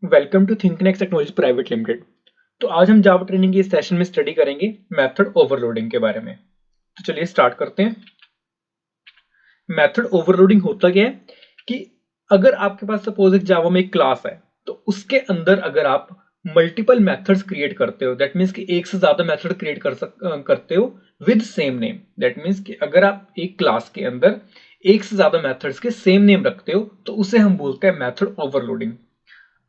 Welcome to ThinkNext technology private limited. तो आज हम जावा ट्रेनिंग के इस सेशन में स्टडी करेंगे मेथड ओवरलोडिंग के बारे में। तो चलिए स्टार्ट करते हैं। मेथड ओवरलोडिंग होता क्या है कि अगर आपके पास सपोज एक जावा में एक क्लास है, तो उसके अंदर अगर आप मल्टीपल मेथड्स क्रिएट करते हो, दैट मीन्स कि एक से ज्यादा मेथड क्रिएट करते हो with same name. That means कि अगर आप एक क्लास के अंदर एक से ज्यादा मेथड्स के सेम नेम रखते हो तो उसे हम बोलते हैं मेथड ओवरलोडिंग।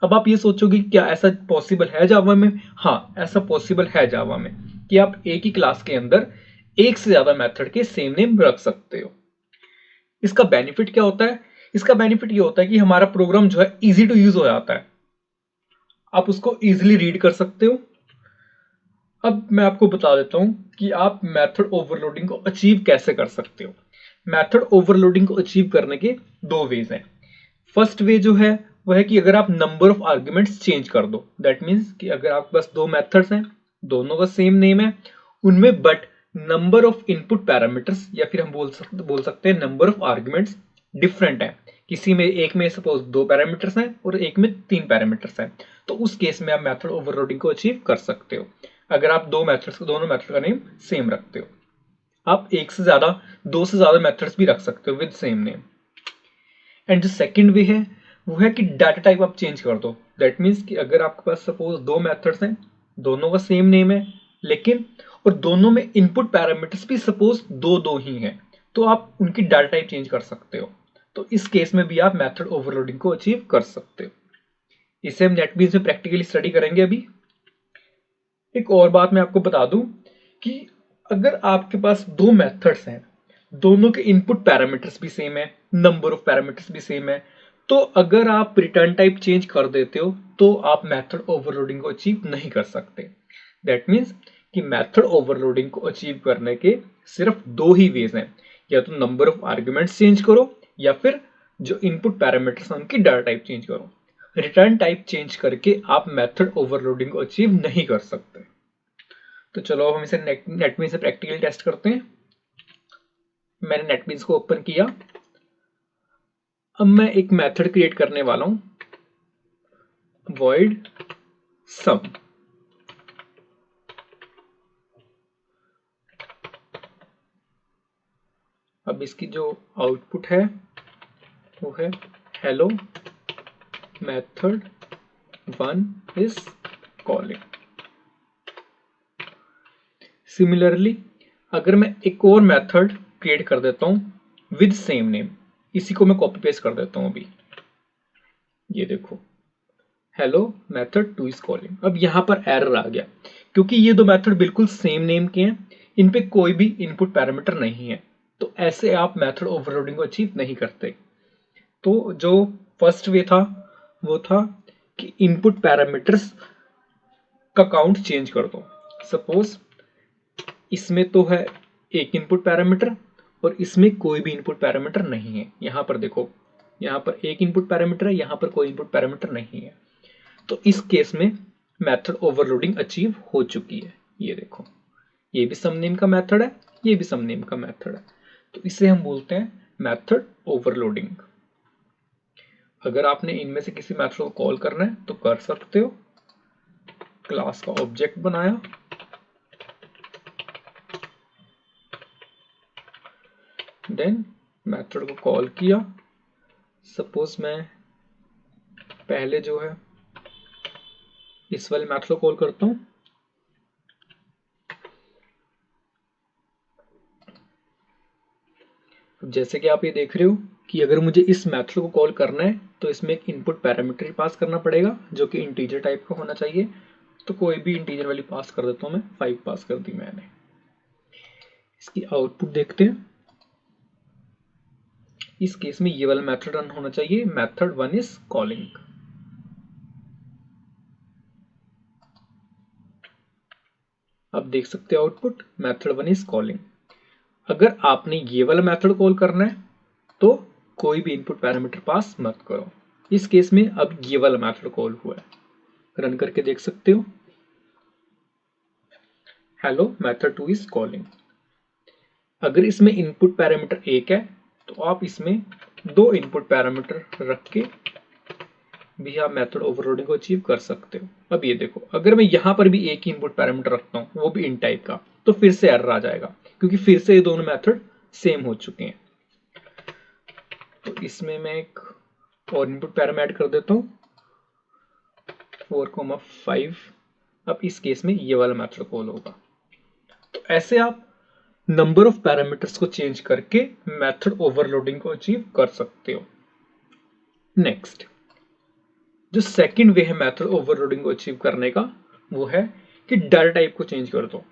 अब आप ये सोचोगे क्या ऐसा पॉसिबल है जावा में? हाँ, ऐसा पॉसिबल है जावा में कि आप एक ही क्लास के अंदर एक से ज्यादा मेथड के सेम नेम रख सकते हो। इसका बेनिफिट क्या होता है? इसका बेनिफिट ये होता है कि हमारा प्रोग्राम जो है इजी टू यूज हो जाता है। आप उसको इजीली रीड कर सकते हो। अब मैं आपको बता देता हूं कि आप मेथड ओवरलोडिंग को अचीव कैसे कर सकते हो। मेथड ओवरलोडिंग को अचीव करने के दो वेज हैं। फर्स्ट वे जो है वो है कि अगर आप नंबर ऑफ आर्ग्यूमेंट्स चेंज कर दो। दैट मीन्स कि अगर आपके पास दो मेथड्स हैं, दोनों का सेम नेम है, उनमें but number of input parameters या फिर हम बोल सकते हैं नंबर ऑफ आर्ग्यूमेंट्स डिफरेंट है। किसी में एक में सपोज दो पैरामीटर्स हैं और एक में तीन पैरामीटर्स हैं, तो उस केस में आप मेथड ओवरलोडिंग को अचीव कर सकते हो अगर आप दोनों मेथड का नेम सेम रखते हो। आप एक से ज्यादा दो से ज्यादा मेथड्स भी रख सकते हो विद सेम नेम। एंड जो सेकंड वे है वो है कि डाटा टाइप आप चेंज कर दो। दैट मीन्स कि अगर आपके पास सपोज दो मेथड्स हैं, दोनों का सेम नेम है, लेकिन और दोनों में इनपुट पैरामीटर्स भी सपोज दो दो ही हैं, तो आप उनकी डाटा टाइप चेंज कर सकते हो। तो इस केस में भी आप मेथड ओवरलोडिंग को अचीव कर सकते हो। इसे हम नेटबीन्स में प्रैक्टिकली स्टडी करेंगे अभी। एक और बात मैं आपको बता दूं कि अगर आपके पास दो मेथड्स हैं, दोनों के इनपुट पैरामीटर्स भी सेम है, नंबर ऑफ पैरामीटर्स भी सेम है, तो अगर आप रिटर्न टाइप चेंज कर देते हो तो आप मेथड ओवरलोडिंग को अचीव नहीं कर सकते। दैट मीन्स कि मेथड ओवरलोडिंग को अचीव करने के सिर्फ दो ही वेज हैं, या तो नंबर ऑफ आर्ग्यूमेंट्स चेंज करो या फिर जो इनपुट पैरामीटर्स हैं उनकी डाटा टाइप चेंज करो। रिटर्न टाइप चेंज करके आप मेथड ओवरलोडिंग को अचीव नहीं कर सकते। तो चलो हम इसे नेटबीन्स से प्रैक्टिकली टेस्ट करते हैं। मैंने नेटबीन्स को ओपन किया। अब मैं एक मेथड क्रिएट करने वाला हूं, void sum। अब इसकी जो आउटपुट है वो है hello method one is calling. Similarly अगर मैं एक और मेथड क्रिएट कर देता हूं विद सेम नेम, इसी को मैं कॉपी पेस्ट कर देता हूं अभी। ये देखो, hello method two is calling. अब यहां पर एरर आ गया क्योंकि ये दो मेथड बिल्कुल सेम नेम के हैं, इन पे कोई भी इनपुट पैरामीटर नहीं है, तो ऐसे आप मेथड ओवरलोडिंग को अचीव नहीं करते। तो जो फर्स्ट वे था वो था कि इनपुट पैरामीटर्स का काउंट चेंज कर दो। सपोज इसमें तो है एक इनपुट पैरामीटर और इसमें कोई भी इनपुट पैरामीटर नहीं है। यहां पर देखो, यहां पर एक इनपुट पैरामीटर है, यहां पर कोई इनपुट पैरामीटर नहीं है। तो इस केस में मेथड ओवरलोडिंग अचीव हो चुकी है। ये देखो, ये भी सम नेम का मेथड है, ये भी सम नेम का मेथड है, तो इसे हम बोलते हैं मेथड ओवरलोडिंग। अगर आपने इनमें से किसी मेथड को कॉल करना है तो कर सकते हो। क्लास का ऑब्जेक्ट बनाया, देन मेथड को कॉल किया। सपोज मैं पहले जो है इस वाले मेथड को कॉल करता हूं। जैसे कि आप ये देख रहे हो कि अगर मुझे इस मेथड को कॉल करना है तो इसमें एक इनपुट पैरामीटर पास करना पड़ेगा जो कि इंटीजर टाइप का होना चाहिए। तो कोई भी इंटीजर वाली पास कर देता हूं मैं, 5 पास कर दी मैंने। इसकी आउटपुट देखते हैं। इस केस में ये वाला मेथड रन होना चाहिए, मेथड वन इज कॉलिंग। अब देख सकते हो output, method one is calling. अगर आपने ये वाला मेथड कॉल करना है तो कोई भी इनपुट पैरामीटर पास मत करो। इस केस में अब ये वाला मेथड कॉल हुआ है, रन करके देख सकते हो, hello method two is calling. अगर इसमें इनपुट पैरामीटर एक है तो आप इसमें दो इनपुट पैरामीटर रख के भी आप मेथड ओवरलोडिंग को अचीव कर सकते हो। अब ये देखो, अगर मैं यहाँ पर भी एक ही इनपुट पैरामीटर रखता हूँ, वो भी इन टाइप का, तो फिर से एरर आ जाएगा, क्योंकि फिर से ये दोनों मेथड सेम हो चुके हैं। तो इसमें मैं एक और इनपुट पैरामीटर ऐड कर देता हूँ 4,5। अब इस केस में ये वाला मेथड कॉल होगा। तो ऐसे आप नंबर ऑफ पैरामीटर्स को चेंज करके मेथड ओवरलोडिंग को अचीव कर सकते हो। नेक्स्ट, जो सेकंड वे है मेथड ओवरलोडिंग को अचीव करने का, वो है कि डाटा टाइप को चेंज कर दो।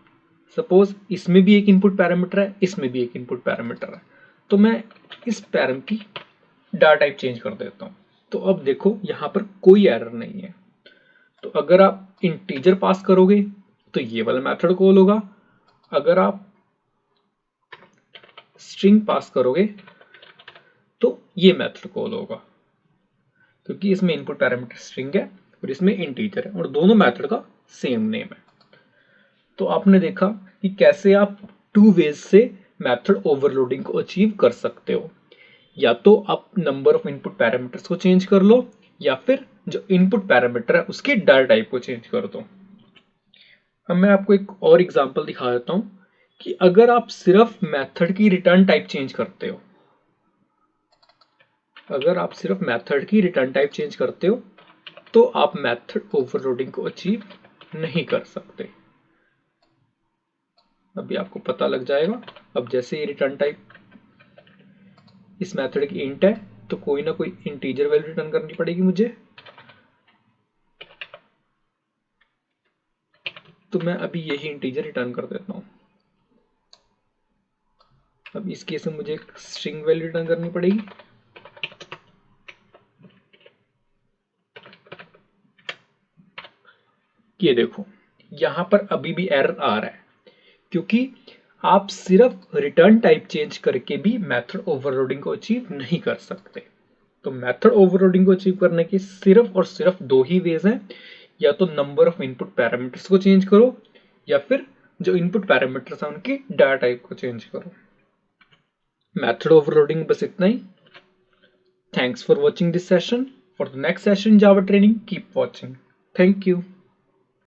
सपोज इसमें भी एक इनपुट पैरामीटर है, इसमें भी एक इनपुट पैरामीटर है, तो मैं इस पैरामीटर की डाटा टाइप चेंज कर देता हूं। तो अब देखो यहां पर कोई एरर नहीं है। तो अगर आप इंटीजर पास करोगे तो ये वाला मेथड कॉल होगा, अगर आप स्ट्रिंग पास करोगे तो ये मेथड कॉल होगा, क्योंकि इसमें इनपुट पैरामीटर स्ट्रिंग है और इसमें इंटीजर है और दोनों मेथड का सेम नेम है। तो आपने देखा कि कैसे आप टू वेज से मेथड ओवरलोडिंग को अचीव कर सकते हो। या तो आप नंबर ऑफ इनपुट पैरामीटर्स को चेंज कर लो, या फिर जो इनपुट पैरामीटर है उसकी डाटा टाइप को चेंज कर दो। अब मैं आपको एक और एग्जांपल दिखा देता हूं कि अगर आप सिर्फ मेथड की रिटर्न टाइप चेंज करते हो, अगर आप सिर्फ मेथड की रिटर्न टाइप चेंज करते हो तो आप मेथड ओवरलोडिंग को अचीव नहीं कर सकते। अभी आपको पता लग जाएगा। अब जैसे ये रिटर्न टाइप इस मेथड की इंट है, तो कोई ना कोई इंटीजर वैल्यू रिटर्न करनी पड़ेगी मुझे। तो मैं अभी यही इंटीजर रिटर्न कर देता हूं। अब इस केस में मुझे एक स्ट्रिंग वैल्यू रिटर्न करनी पड़ेगी। ये देखो यहां पर अभी भी एरर आ रहा है, क्योंकि आप सिर्फ रिटर्न टाइप चेंज करके भी मेथड ओवरलोडिंग को अचीव नहीं कर सकते। तो मेथड ओवरलोडिंग को अचीव करने के सिर्फ और सिर्फ दो ही वेज हैं, या तो नंबर ऑफ इनपुट पैरामीटर्स को चेंज करो, या फिर जो इनपुट पैरामीटर्स हैं उनकी डाटा टाइप को चेंज करो। मेथड ओवरलोडिंग बस इतना ही। Thanks for watching this session. For the next session Java training, keep watching. Thank you.